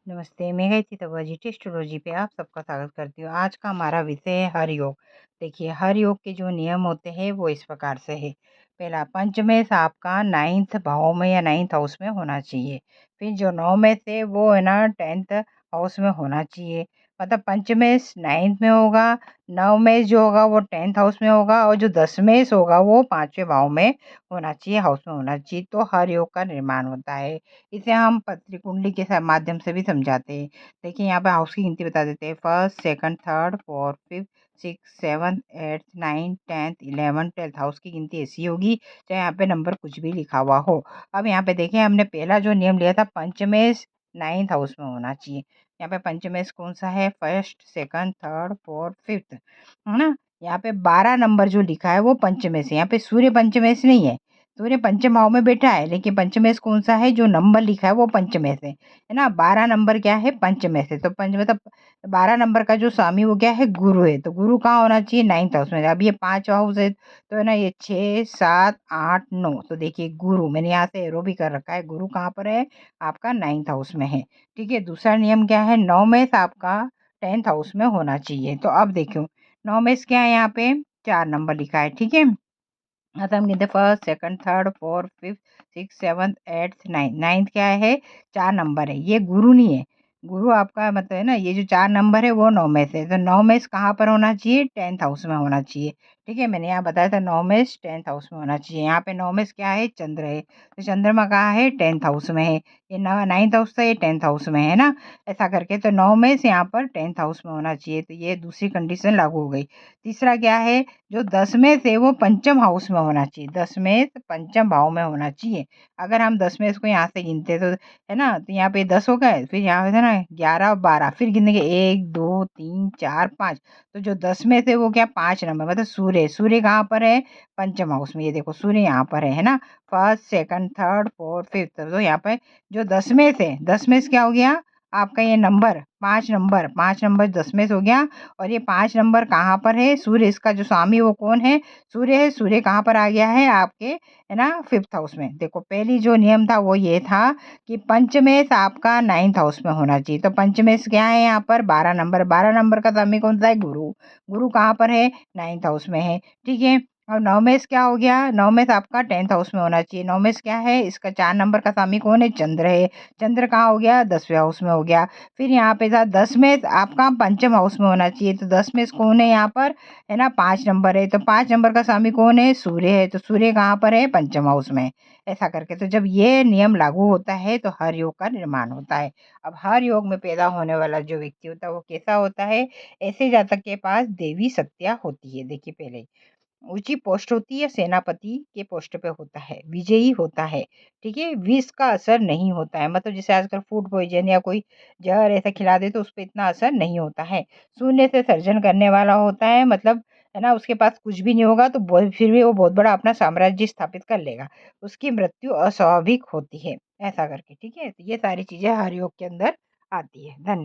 नमस्ते, मैं गायत्री तवाजी टेस्टोलॉजी पे आप सबका स्वागत करती हूँ। आज का हमारा विषय है हर योग। देखिए, हर योग के जो नियम होते हैं वो इस प्रकार से है। पहला, पंचमेश आपका 9th भाव में या 9th हाउस में होना चाहिए। फिर जो 9 में से वो है ना 10th हाउस में होना चाहिए। मतलब पंचमेश 9th में होगा, नवमेश जो होगा वो 10th हाउस में होगा और जो दशमेश होगा वो 5वें भाव में होना चाहिए, हाउस में होना चाहिए। तो हर योग का निर्माण होता है। इसे हम पत्री कुंडली के माध्यम से भी समझाते हैं। देखिए, यहाँ पे हाउस की गिनती बता देते हैं। First, second, third, fourth, fifth, six, seventh, eighth, ninth, 10th, 11th, 12th house की गिनती ऐसी होगी, चाहे यहाँ पे नंबर कुछ भी लिखा हुआ हो। अब यहाँ पे देखें, हमने पहला जो नियम लिया था, पंचमेश 9th हाउस में होना चाहिए। यहाँ पे पंचमेश कौन सा है? First, second, third, fourth, fifth, है ना। यहाँ पे 12 नंबर जो लिखा है वो पंचमेश है। यहाँ पे सूर्य पंचमेश नहीं है। सूर्य पंचम भाव में बैठा है, लेकिन पंचमेश कौन सा है? जो नंबर लिखा है वो पंचमेश है ना। 12 नंबर क्या है? पंचमेश है। तो पंच मतलब 12 नंबर का जो स्वामी वो क्या है? गुरु है। तो गुरु कहाँ होना चाहिए? 9th हाउस में। अब ये 5 हाउस है तो है ना, ये 6, 7, 8, 9। तो देखिए, गुरु मैंने यहाँ से एरो भी कर रखा है। गुरु कहाँ पर है? आपका 9th हाउस में है। ठीक है। दूसरा नियम क्या है? नवमेश आपका 10th हाउस में होना चाहिए। तो अब देखो, नवमेश क्या है? यहाँ पे 4 नंबर लिखा है। ठीक है। आता हम गिनते first, second, third, fourth, fifth, six, seventh, eighth, ninth. Ninth क्या है? 4 नंबर है। ये गुरु नहीं है। गुरु आपका मतलब है ना, ये जो 4 नंबर है वो 9 में से। तो 9 में से कहाँ पर होना चाहिए? 10th हाउस में होना चाहिए। ठीक है। मैंने यहाँ बताया था 9 में 10th हाउस में होना चाहिए। यहाँ पे 9 में क्या है? चंद्र है। तो चंद्रमा कहाँ है? 10th हाउस में है। ये 9th हाउस था, ये 10th हाउस में है ना। ऐसा करके तो 9 में से यहाँ पर 10th हाउस में होना चाहिए। तो ये दूसरी कंडीशन लागू हो गई। तीसरा क्या है? जो दशमेश है वो पंचम हाउस में होना चाहिए। दशमेश पंचम भाव में होना चाहिए। अगर हम दशमेश को यहाँ से गिनते तो है ना, तो यहाँ पे 10 हो गए, फिर यहाँ पे है ना 11 और 12, फिर गिनेंगे 1, 2, 3, 4, 5। तो जो दशमेश है वो क्या? 5 नंबर, मतलब सूर्य। सूर्य कहाँ पर है? पंचम हाउस में। ये देखो, सूर्य यहाँ पर है ना। First, second, third, fourth, fifth. तो यहाँ पे जो दशमेश है, दशमेश क्या हो गया? आपका ये नंबर 5 नंबर, 5 नंबर दशमेश हो गया। और ये 5 नंबर कहाँ पर है? सूर्य। इसका जो स्वामी वो कौन है? सूर्य है। सूर्य कहाँ पर आ गया है? आपके है ना 5th हाउस में। देखो, पहली जो नियम था वो ये था कि पंचमेश आपका 9th हाउस में होना चाहिए। तो पंचमेश क्या है? यहाँ पर 12 नंबर। 12 नंबर का स्वामी कौन सा है? गुरु। गुरु कहाँ पर है? 9th हाउस में है। ठीक है। और नवमेश क्या हो गया? नवमेश आपका 10th हाउस में होना चाहिए। नवमेश क्या है? इसका 4 नंबर का स्वामी कौन है? चंद्र है। चंद्र कहाँ हो गया? 10वें हाउस में हो गया। फिर यहाँ पे था 10 में आपका पंचम हाउस में होना चाहिए। तो 10 में कौन है यहाँ पर? है ना 5 नंबर है। तो 5 नंबर का स्वामी कौन है? सूर्य है। तो सूर्य कहाँ पर है? पंचम हाउस में। ऐसा करके तो जब ये नियम लागू होता है तो हर योग का निर्माण होता है। अब हर योग में पैदा होने वाला जो व्यक्ति होता है वो कैसा होता है? ऐसे जातक के पास देवी सत्या होती है। देखिए, पहले ऊंची पोस्ट होती है, सेनापति के पोस्ट पे होता है, विजयी होता है। ठीक है। विष का असर नहीं होता है, मतलब जैसे आजकल फूड पॉइजन या कोई जहर ऐसा खिला दे तो उस पर इतना असर नहीं होता है। शून्य से सर्जन करने वाला होता है, मतलब है ना, उसके पास कुछ भी नहीं होगा तो फिर भी वो बहुत बड़ा अपना साम्राज्य स्थापित कर लेगा। उसकी मृत्यु अस्वाभाविक होती है। ऐसा करके, ठीक है। तो ये सारी चीजें हर योग के अंदर आती है। धन्यवाद।